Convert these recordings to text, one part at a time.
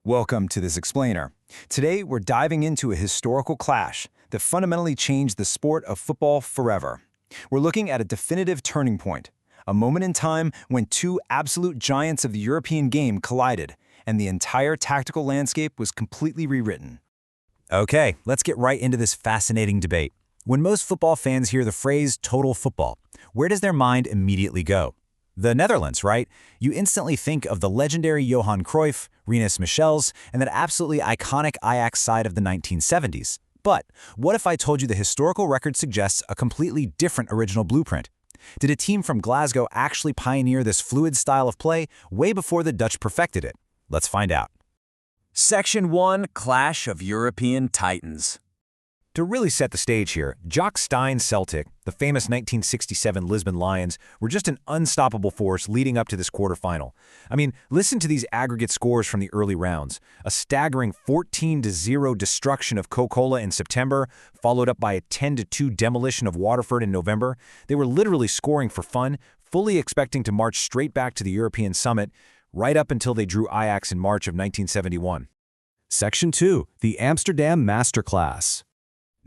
Welcome to this explainer. Today, we're diving into a historical clash that fundamentally changed the sport of football forever. We're looking at a definitive turning point, a moment in time when two absolute giants of the European game collided, and the entire tactical landscape was completely rewritten. Okay, let's get right into this fascinating debate. When most football fans hear the phrase total football, where does their mind immediately go? The Netherlands, right? You instantly think of the legendary Johan Cruyff, Rinus Michels, and that absolutely iconic Ajax side of the 1970s. But what if I told you the historical record suggests a completely different original blueprint? Did a team from Glasgow actually pioneer this fluid style of play way before the Dutch perfected it? Let's find out. Section 1, Clash of European Titans. To really set the stage here, Jock Stein Celtic, the famous 1967 Lisbon Lions, were just an unstoppable force leading up to this quarterfinal. I mean, listen to these aggregate scores from the early rounds. A staggering 14-0 destruction of Coca-Cola in September, followed up by a 10-2 demolition of Waterford in November. They were literally scoring for fun, fully expecting to march straight back to the European summit, right up until they drew Ajax in March of 1971. Section 2, the Amsterdam Masterclass.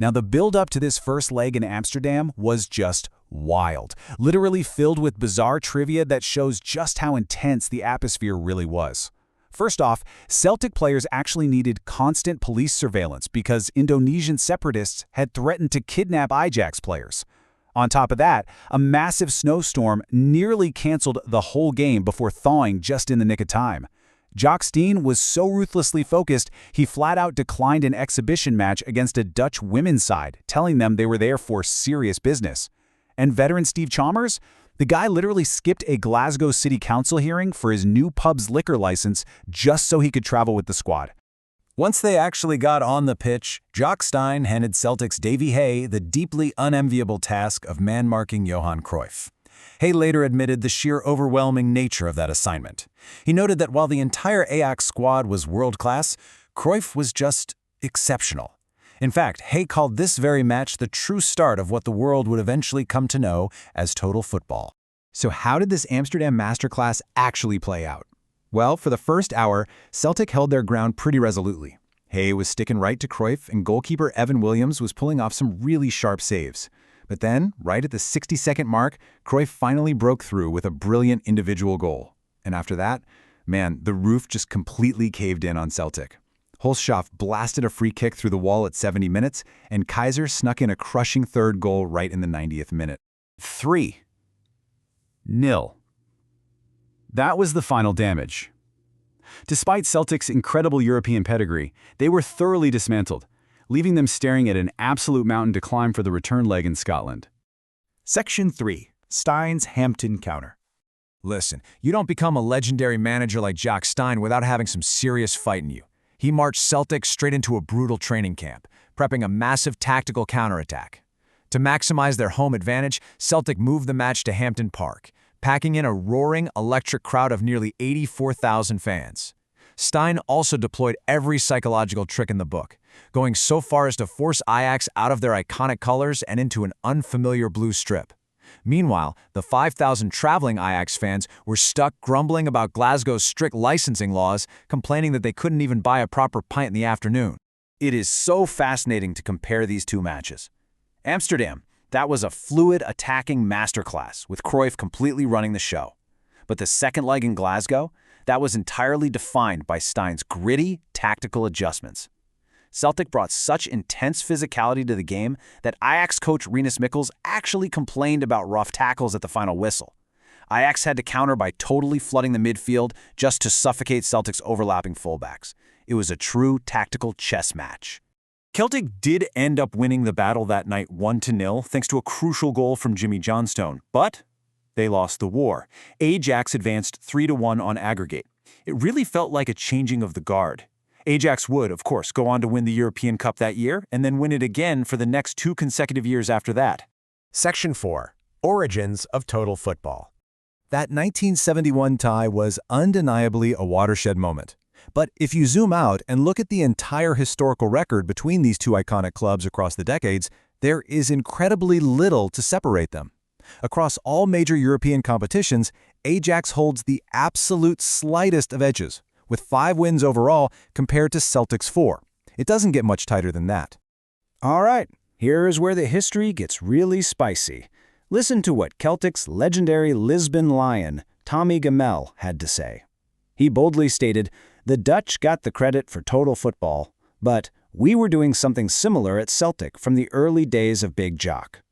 Now, the build-up to this first leg in Amsterdam was just wild, literally filled with bizarre trivia that shows just how intense the atmosphere really was. First off, Celtic players actually needed constant police surveillance because Indonesian separatists had threatened to kidnap Ajax players. On top of that, a massive snowstorm nearly canceled the whole game before thawing just in the nick of time. Jock Stein was so ruthlessly focused, he flat-out declined an exhibition match against a Dutch women's side, telling them they were there for serious business. And veteran Steve Chalmers? The guy literally skipped a Glasgow City Council hearing for his new pub's liquor license just so he could travel with the squad. Once they actually got on the pitch, Jock Stein handed Celtic's Davy Hay the deeply unenviable task of man-marking Johan Cruyff. Hay later admitted the sheer overwhelming nature of that assignment. He noted that while the entire Ajax squad was world-class, Cruyff was just exceptional. In fact, Hay called this very match the true start of what the world would eventually come to know as total football. So how did this Amsterdam Masterclass actually play out? Well, for the first hour, Celtic held their ground pretty resolutely. Hay was sticking right to Cruyff, and goalkeeper Evan Williams was pulling off some really sharp saves. But then, right at the 60-second mark, Cruyff finally broke through with a brilliant individual goal. And after that, man, the roof just completely caved in on Celtic. Hulshoff blasted a free kick through the wall at 70 minutes, and Kaiser snuck in a crushing third goal right in the 90th minute. 3-0. That was the final damage. Despite Celtic's incredible European pedigree, they were thoroughly dismantled, leaving them staring at an absolute mountain to climb for the return leg in Scotland. Section 3, Stein's Hampton Counter. Listen, you don't become a legendary manager like Jock Stein without having some serious fight in you. He marched Celtic straight into a brutal training camp, prepping a massive tactical counterattack. To maximize their home advantage, Celtic moved the match to Hampton Park, packing in a roaring, electric crowd of nearly 84,000 fans. Stein also deployed every psychological trick in the book, going so far as to force Ajax out of their iconic colors and into an unfamiliar blue strip. Meanwhile, the 5,000 traveling Ajax fans were stuck grumbling about Glasgow's strict licensing laws, complaining that they couldn't even buy a proper pint in the afternoon. It is so fascinating to compare these two matches. Amsterdam, that was a fluid attacking masterclass, with Cruyff completely running the show. But the second leg in Glasgow, that was entirely defined by Stein's gritty, tactical adjustments. Celtic brought such intense physicality to the game that Ajax coach Rinus Michels actually complained about rough tackles at the final whistle. Ajax had to counter by totally flooding the midfield just to suffocate Celtic's overlapping fullbacks. It was a true tactical chess match. Celtic did end up winning the battle that night 1-0 thanks to a crucial goal from Jimmy Johnstone, but they lost the war. Ajax advanced 3-1 on aggregate. It really felt like a changing of the guard. Ajax would, of course, go on to win the European Cup that year and then win it again for the next 2 consecutive years after that. Section 4, Origins of Total Football. That 1971 tie was undeniably a watershed moment. But if you zoom out and look at the entire historical record between these two iconic clubs across the decades, there is incredibly little to separate them. Across all major European competitions, Ajax holds the absolute slightest of edges, with 5 wins overall compared to Celtic's 4. It doesn't get much tighter than that. All right, here is where the history gets really spicy. Listen to what Celtic's legendary Lisbon Lion, Tommy Gamel, had to say. He boldly stated, "The Dutch got the credit for total football, but we were doing something similar at Celtic from the early days of Big Jock."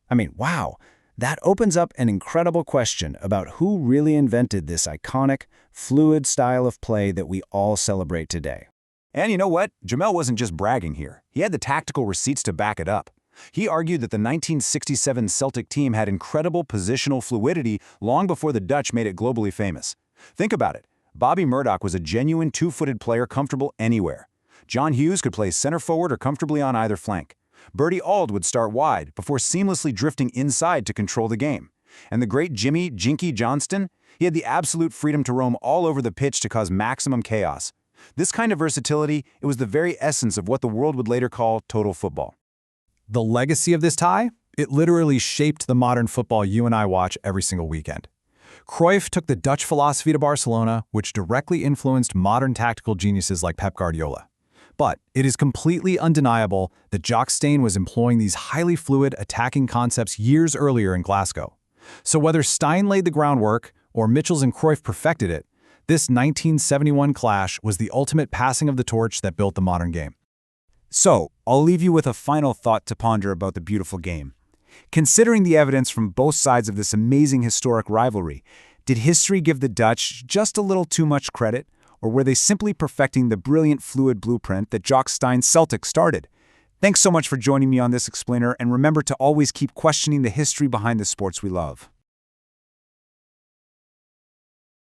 I mean, wow, that opens up an incredible question about who really invented this iconic, fluid style of play that we all celebrate today. And you know what? Jamel wasn't just bragging here. He had the tactical receipts to back it up. He argued that the 1967 Celtic team had incredible positional fluidity long before the Dutch made it globally famous. Think about it. Bobby Murdoch was a genuine two-footed player comfortable anywhere. John Hughes could play center forward or comfortably on either flank. Bertie Auld would start wide before seamlessly drifting inside to control the game. And the great Jimmy "Jinky" Johnston, he had the absolute freedom to roam all over the pitch to cause maximum chaos. This kind of versatility, it was the very essence of what the world would later call total football. The legacy of this tie? It literally shaped the modern football you and I watch every single weekend. Cruyff took the Dutch philosophy to Barcelona, which directly influenced modern tactical geniuses like Pep Guardiola. But it is completely undeniable that Jock Stein was employing these highly fluid attacking concepts years earlier in Glasgow. So whether Stein laid the groundwork or Michels and Cruyff perfected it, this 1971 clash was the ultimate passing of the torch that built the modern game. So, I'll leave you with a final thought to ponder about the beautiful game. Considering the evidence from both sides of this amazing historic rivalry, did history give the Dutch just a little too much credit, or were they simply perfecting the brilliant fluid blueprint that Jock Stein's Celtic started? Thanks so much for joining me on this explainer, and remember to always keep questioning the history behind the sports we love.